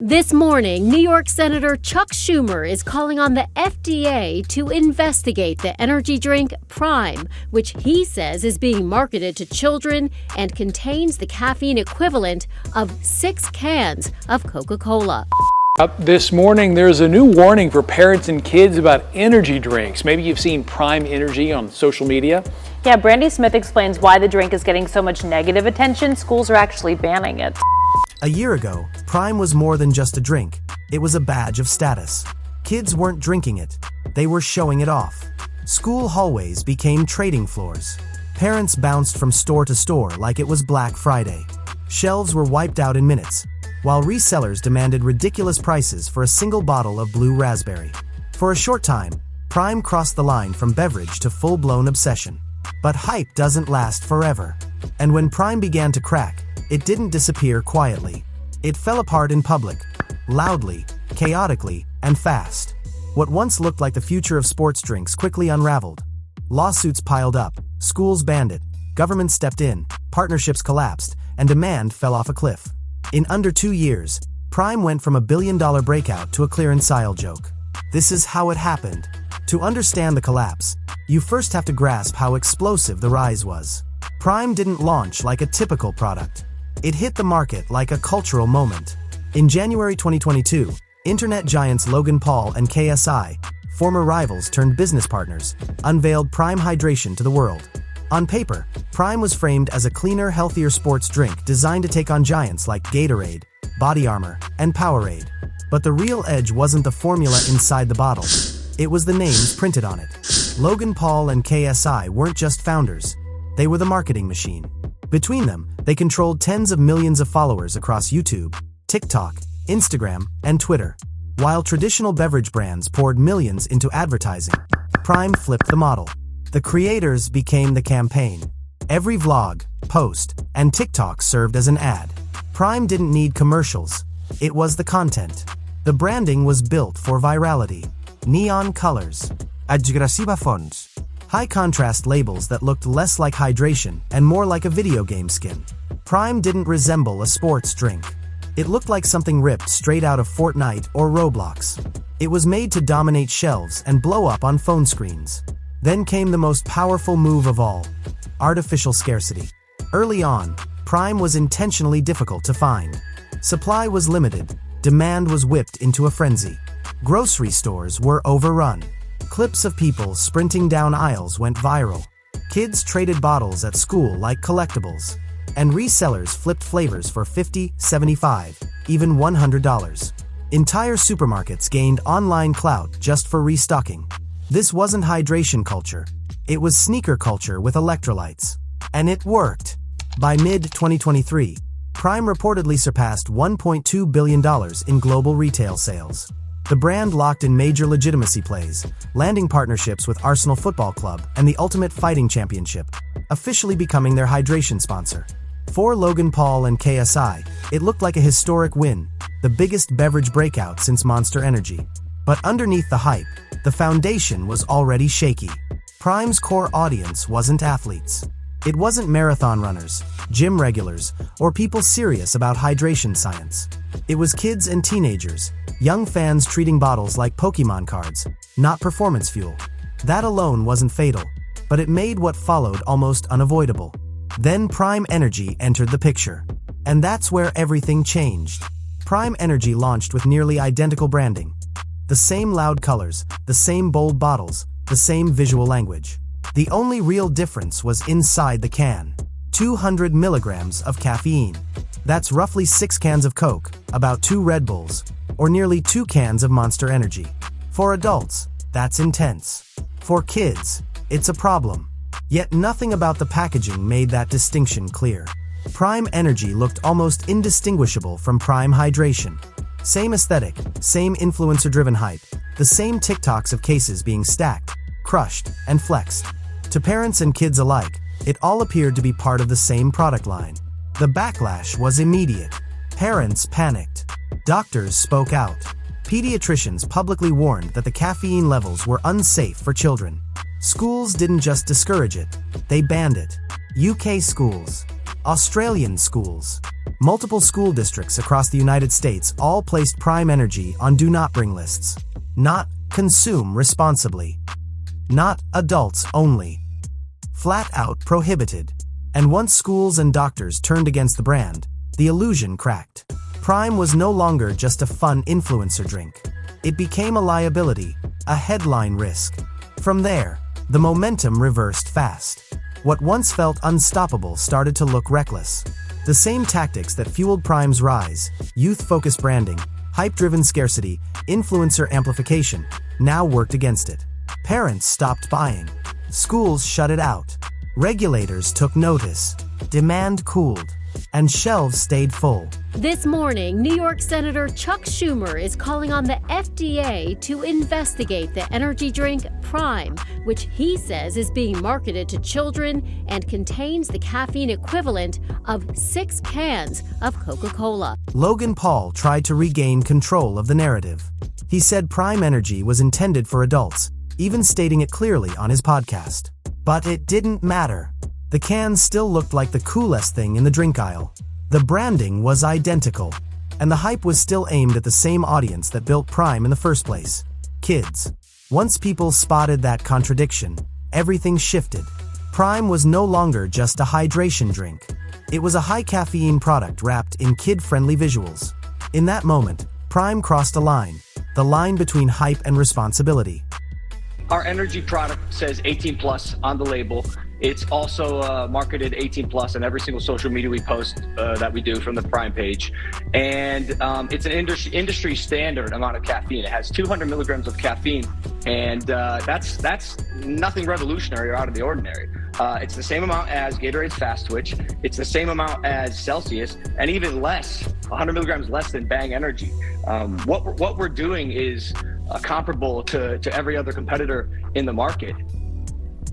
This morning, New York Senator Chuck Schumer is calling on the FDA to investigate the energy drink Prime, which he says is being marketed to children and contains the caffeine equivalent of 6 cans of Coca-Cola. This morning, there's a new warning for parents and kids about energy drinks. Maybe you've seen Prime Energy on social media. Yeah, Brandy Smith explains why the drink is getting so much negative attention. Schools are actually banning it. A year ago, Prime was more than just a drink. It was a badge of status. Kids weren't drinking it. They were showing it off. School hallways became trading floors. Parents bounced from store to store like it was Black Friday. Shelves were wiped out in minutes, while resellers demanded ridiculous prices for a single bottle of blue raspberry. For a short time, Prime crossed the line from beverage to full-blown obsession. But hype doesn't last forever. And when Prime began to crack, it didn't disappear quietly. It fell apart in public, loudly, chaotically, and fast. What once looked like the future of sports drinks quickly unraveled. Lawsuits piled up, schools banned it, government stepped in, partnerships collapsed, and demand fell off a cliff. In under 2 years, Prime went from a billion-dollar breakout to a clearance-style joke. This is how it happened. To understand the collapse, you first have to grasp how explosive the rise was. Prime didn't launch like a typical product. It hit the market like a cultural moment. In January 2022, internet giants Logan Paul and KSI, former rivals turned business partners, unveiled Prime Hydration to the world. On paper, Prime was framed as a cleaner, healthier sports drink designed to take on giants like Gatorade, Body Armor, and Powerade. But the real edge wasn't the formula inside the bottle. It was the names printed on it. Logan Paul and KSI weren't just founders. They were the marketing machine. Between them, they controlled tens of millions of followers across YouTube, TikTok, Instagram, and Twitter. While traditional beverage brands poured millions into advertising, Prime flipped the model. The creators became the campaign. Every vlog, post, and TikTok served as an ad. Prime didn't need commercials. It was the content. The branding was built for virality. Neon colors, agressiva fonts, high-contrast labels that looked less like hydration and more like a video game skin. Prime didn't resemble a sports drink. It looked like something ripped straight out of Fortnite or Roblox. It was made to dominate shelves and blow up on phone screens. Then came the most powerful move of all: artificial scarcity. Early on, Prime was intentionally difficult to find. Supply was limited. Demand was whipped into a frenzy. Grocery stores were overrun. Clips of people sprinting down aisles went viral. Kids traded bottles at school like collectibles. And resellers flipped flavors for $50, $75, even $100. Entire supermarkets gained online clout just for restocking. This wasn't hydration culture. It was sneaker culture with electrolytes. And it worked. By mid-2023, Prime reportedly surpassed $1.2 billion in global retail sales. The brand locked in major legitimacy plays, landing partnerships with Arsenal Football Club and the Ultimate Fighting Championship, officially becoming their hydration sponsor. For Logan Paul and KSI, it looked like a historic win, the biggest beverage breakout since Monster Energy. But underneath the hype, the foundation was already shaky. Prime's core audience wasn't athletes. It wasn't marathon runners, gym regulars, or people serious about hydration science. It was kids and teenagers, young fans treating bottles like Pokemon cards, not performance fuel. That alone wasn't fatal, but it made what followed almost unavoidable. Then Prime Energy entered the picture. And that's where everything changed. Prime Energy launched with nearly identical branding. The same loud colors, the same bold bottles, the same visual language. The only real difference was inside the can. 200 milligrams of caffeine. That's roughly 6 cans of Coke, about 2 Red Bulls, or nearly 2 cans of Monster Energy. For adults, that's intense. For kids, it's a problem. Yet nothing about the packaging made that distinction clear. Prime Energy looked almost indistinguishable from Prime Hydration. Same aesthetic, same influencer-driven hype, the same TikToks of cases being stacked, crushed, and flexed. To parents and kids alike, it all appeared to be part of the same product line. The backlash was immediate. Parents panicked. Doctors spoke out. Pediatricians publicly warned that the caffeine levels were unsafe for children. Schools didn't just discourage it, they banned it. UK schools, Australian schools. Multiple school districts across the United States all placed Prime Energy on do not bring lists. Not consume responsibly. Not adults only. Flat out prohibited. And once schools and doctors turned against the brand, the illusion cracked. Prime was no longer just a fun influencer drink. It became a liability, a headline risk. From there, the momentum reversed fast. What once felt unstoppable started to look reckless. The same tactics that fueled Prime's rise, youth-focused branding, hype-driven scarcity, influencer amplification, now worked against it. Parents stopped buying. Schools shut it out. Regulators took notice. Demand cooled. And shelves stayed full. This morning, New York Senator Chuck Schumer is calling on the FDA to investigate the energy drink Prime, which he says is being marketed to children and contains the caffeine equivalent of 6 cans of Coca-Cola. Logan Paul tried to regain control of the narrative. He said Prime Energy was intended for adults, even stating it clearly on his podcast. But it didn't matter. The cans still looked like the coolest thing in the drink aisle. The branding was identical, and the hype was still aimed at the same audience that built Prime in the first place: kids. Once people spotted that contradiction, everything shifted. Prime was no longer just a hydration drink. It was a high-caffeine product wrapped in kid-friendly visuals. In that moment, Prime crossed a line, the line between hype and responsibility. Our energy product says 18 plus on the label. It's also marketed 18 plus on every single social media we post that we do from the Prime page. And it's an industry standard amount of caffeine. It has 200 milligrams of caffeine, and that's nothing revolutionary or out of the ordinary. It's the same amount as Gatorade's Fast Twitch. It's the same amount as Celsius, and even less, 100 milligrams less than Bang Energy. What we're doing is comparable to every other competitor in the market.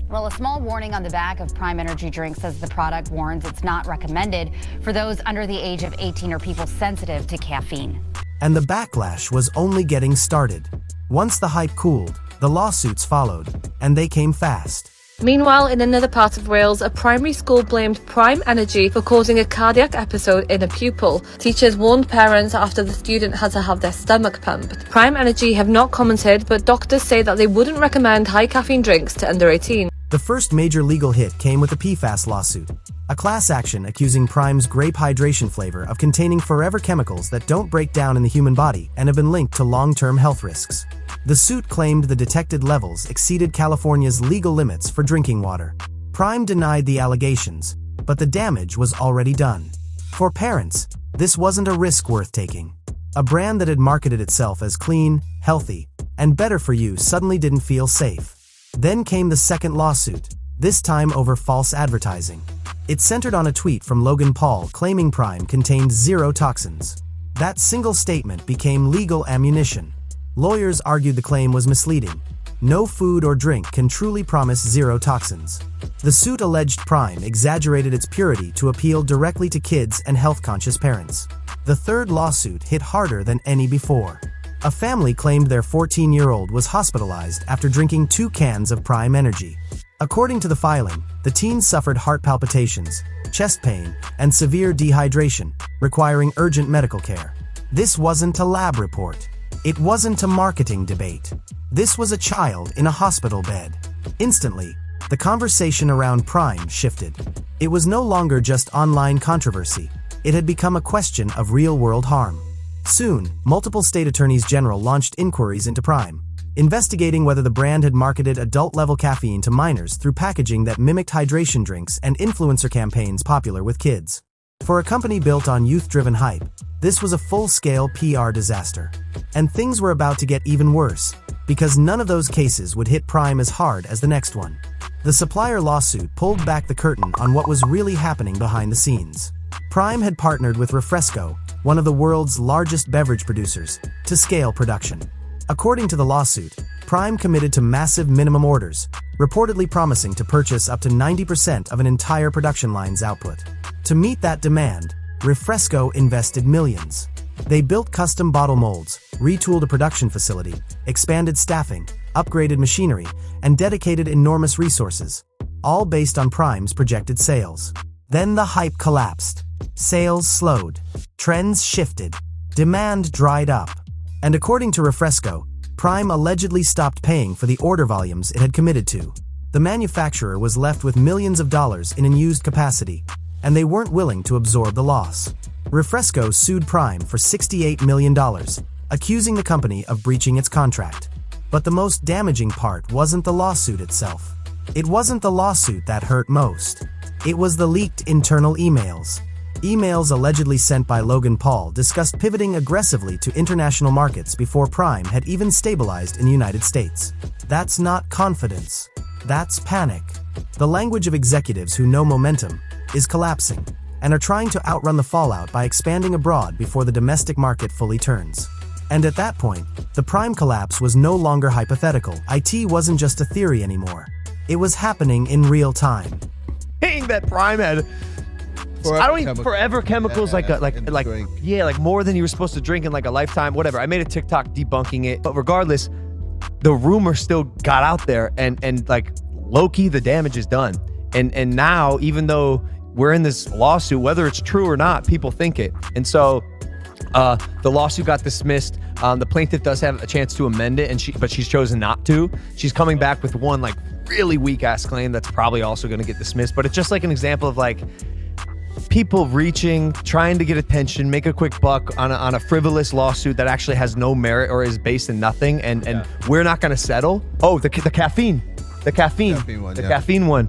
Well, a small warning on the back of Prime Energy drink says the product warns it's not recommended for those under the age of 18 or people sensitive to caffeine. And the backlash was only getting started. Once the hype cooled, the lawsuits followed, and they came fast. Meanwhile, in another part of Wales, a primary school blamed Prime Energy for causing a cardiac episode in a pupil. Teachers warned parents after the student had to have their stomach pumped. Prime Energy have not commented, but doctors say that they wouldn't recommend high caffeine drinks to under 18. The first major legal hit came with a PFAS lawsuit, a class action accusing Prime's grape hydration flavor of containing forever chemicals that don't break down in the human body and have been linked to long-term health risks. The suit claimed the detected levels exceeded California's legal limits for drinking water. Prime denied the allegations, but the damage was already done. For parents, this wasn't a risk worth taking. A brand that had marketed itself as clean, healthy, and better for you suddenly didn't feel safe. Then came the second lawsuit, this time over false advertising. It centered on a tweet from Logan Paul claiming Prime contained 0 toxins. That single statement became legal ammunition. Lawyers argued the claim was misleading. No food or drink can truly promise 0 toxins. The suit alleged Prime exaggerated its purity to appeal directly to kids and health-conscious parents. The third lawsuit hit harder than any before. A family claimed their 14-year-old was hospitalized after drinking 2 cans of Prime Energy. According to the filing, the teen suffered heart palpitations, chest pain, and severe dehydration, requiring urgent medical care. This wasn't a lab report. It wasn't a marketing debate. This was a child in a hospital bed. Instantly, the conversation around Prime shifted. It was no longer just online controversy. It had become a question of real-world harm. Soon, multiple state attorneys general launched inquiries into Prime, investigating whether the brand had marketed adult-level caffeine to minors through packaging that mimicked hydration drinks and influencer campaigns popular with kids. For a company built on youth-driven hype, this was a full-scale PR disaster. And things were about to get even worse, because none of those cases would hit Prime as hard as the next one. The supplier lawsuit pulled back the curtain on what was really happening behind the scenes. Prime had partnered with Refresco, one of the world's largest beverage producers, to scale production. According to the lawsuit, Prime committed to massive minimum orders, reportedly promising to purchase up to 90% of an entire production line's output. To meet that demand, Refresco invested millions. They built custom bottle molds, retooled a production facility, expanded staffing, upgraded machinery, and dedicated enormous resources, all based on Prime's projected sales. Then the hype collapsed. Sales slowed. Trends shifted. Demand dried up. And according to Refresco, Prime allegedly stopped paying for the order volumes it had committed to. The manufacturer was left with millions of dollars in unused capacity, and they weren't willing to absorb the loss. Refresco sued Prime for $68 million, accusing the company of breaching its contract. But the most damaging part wasn't the lawsuit itself. It wasn't the lawsuit that hurt most. It was the leaked internal emails. Emails allegedly sent by Logan Paul discussed pivoting aggressively to international markets before Prime had even stabilized in the United States. That's not confidence. That's panic. The language of executives who know momentum is collapsing and are trying to outrun the fallout by expanding abroad before the domestic market fully turns. And at that point, the Prime collapse was no longer hypothetical. IT wasn't just a theory anymore. It was happening in real time. Saying that Prime had forever chemicals, like more than you were supposed to drink in like a lifetime, whatever. I made a TikTok debunking it, but regardless, the rumor still got out there, and like low-key, the damage is done. And now, even though we're in this lawsuit, whether it's true or not, people think it. And so the lawsuit got dismissed. The plaintiff does have a chance to amend it, but she's chosen not to. She's coming back with one like really weak-ass claim that's probably also going to get dismissed. But it's just like an example of like people reaching, trying to get attention, make a quick buck on a frivolous lawsuit that actually has no merit or is based in nothing, and we're not going to settle. Oh, the caffeine one,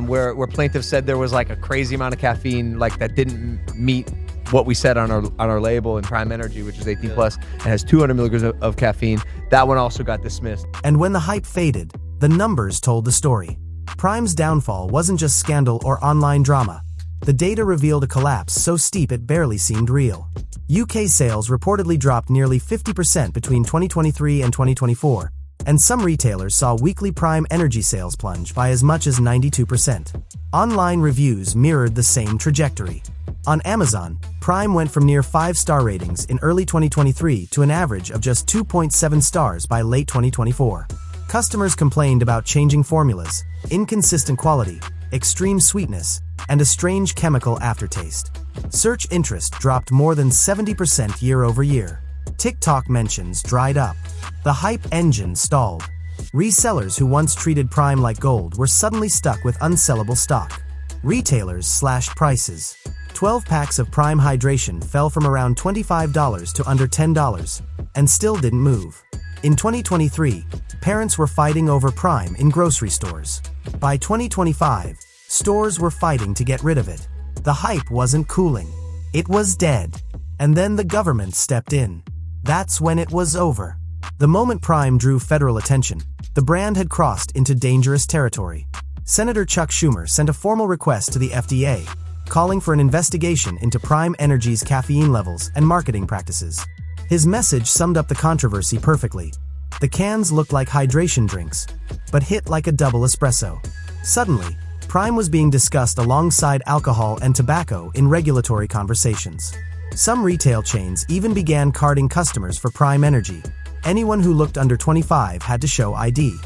where plaintiff said there was like a crazy amount of caffeine, like that didn't meet what we said on our label in Prime Energy, which is 18 plus and has 200 milligrams of caffeine. That one also got dismissed. And when the hype faded, the numbers told the story. Prime's downfall wasn't just scandal or online drama. The data revealed a collapse so steep it barely seemed real. UK sales reportedly dropped nearly 50% between 2023 and 2024, and some retailers saw weekly Prime Energy sales plunge by as much as 92%. Online reviews mirrored the same trajectory. On Amazon, Prime went from near 5-star ratings in early 2023 to an average of just 2.7 stars by late 2024. Customers complained about changing formulas, inconsistent quality, extreme sweetness, and a strange chemical aftertaste. Search interest dropped more than 70% year over year. TikTok mentions dried up. The hype engine stalled. Resellers who once treated Prime like gold were suddenly stuck with unsellable stock. Retailers slashed prices. 12 packs of Prime Hydration fell from around $25 to under $10, and still didn't move. In 2023, parents were fighting over Prime in grocery stores. By 2025, stores were fighting to get rid of it. The hype wasn't cooling. It was dead. And then the government stepped in. That's when it was over. The moment Prime drew federal attention, the brand had crossed into dangerous territory. Senator Chuck Schumer sent a formal request to the FDA, calling for an investigation into Prime Energy's caffeine levels and marketing practices. His message summed up the controversy perfectly. The cans looked like hydration drinks, but hit like a double espresso. Suddenly, Prime was being discussed alongside alcohol and tobacco in regulatory conversations. Some retail chains even began carding customers for Prime Energy. Anyone who looked under 25 had to show ID.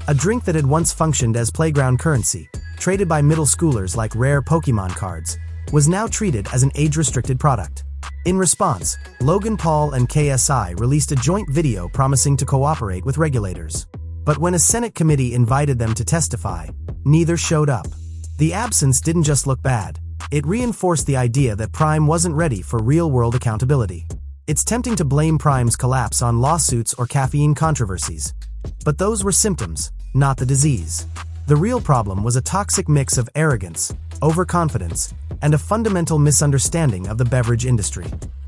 A drink that had once functioned as playground currency, traded by middle schoolers like rare Pokemon cards, was now treated as an age-restricted product. In response, Logan Paul and KSI released a joint video promising to cooperate with regulators. But when a Senate committee invited them to testify, neither showed up. The absence didn't just look bad. It reinforced the idea that Prime wasn't ready for real-world accountability. It's tempting to blame Prime's collapse on lawsuits or caffeine controversies. But those were symptoms, not the disease. The real problem was a toxic mix of arrogance, overconfidence, and a fundamental misunderstanding of the beverage industry.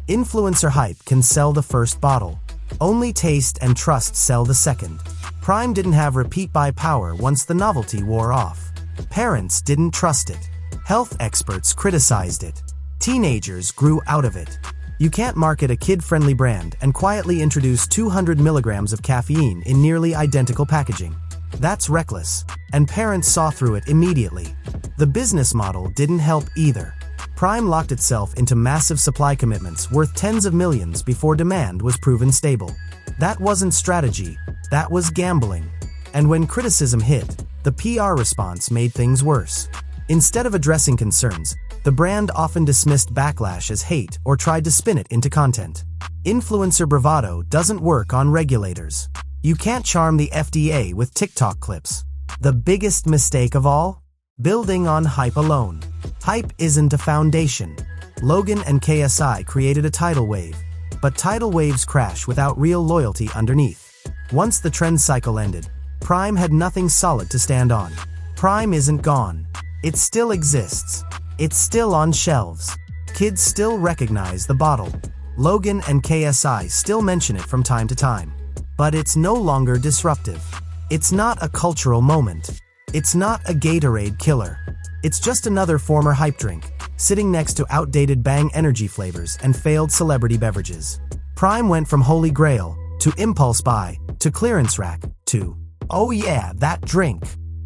Influencer hype can sell the first bottle. Only taste and trust sell the second. Prime didn't have repeat buy power once the novelty wore off. Parents didn't trust it. Health experts criticized it. Teenagers grew out of it. You can't market a kid-friendly brand and quietly introduce 200 milligrams of caffeine in nearly identical packaging. That's reckless, and parents saw through it immediately. The business model didn't help either. Prime locked itself into massive supply commitments worth tens of millions before demand was proven stable. That wasn't strategy, that was gambling. And when criticism hit, the PR response made things worse. Instead of addressing concerns, the brand often dismissed backlash as hate or tried to spin it into content. Influencer bravado doesn't work on regulators. You can't charm the FDA with TikTok clips. The biggest mistake of all? Building on hype alone. Hype isn't a foundation. Logan and KSI created a tidal wave, but tidal waves crash without real loyalty underneath. Once the trend cycle ended, Prime had nothing solid to stand on. Prime isn't gone. It still exists. It's still on shelves. Kids still recognize the bottle. Logan and KSI still mention it from time to time. But it's no longer disruptive. It's not a cultural moment. It's not a Gatorade killer. It's just another former hype drink, sitting next to outdated Bang energy flavors and failed celebrity beverages. Prime went from holy grail, to impulse buy, to clearance rack, to, oh yeah, that drink.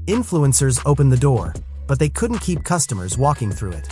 Influencers opened the door, but they couldn't keep customers walking through it.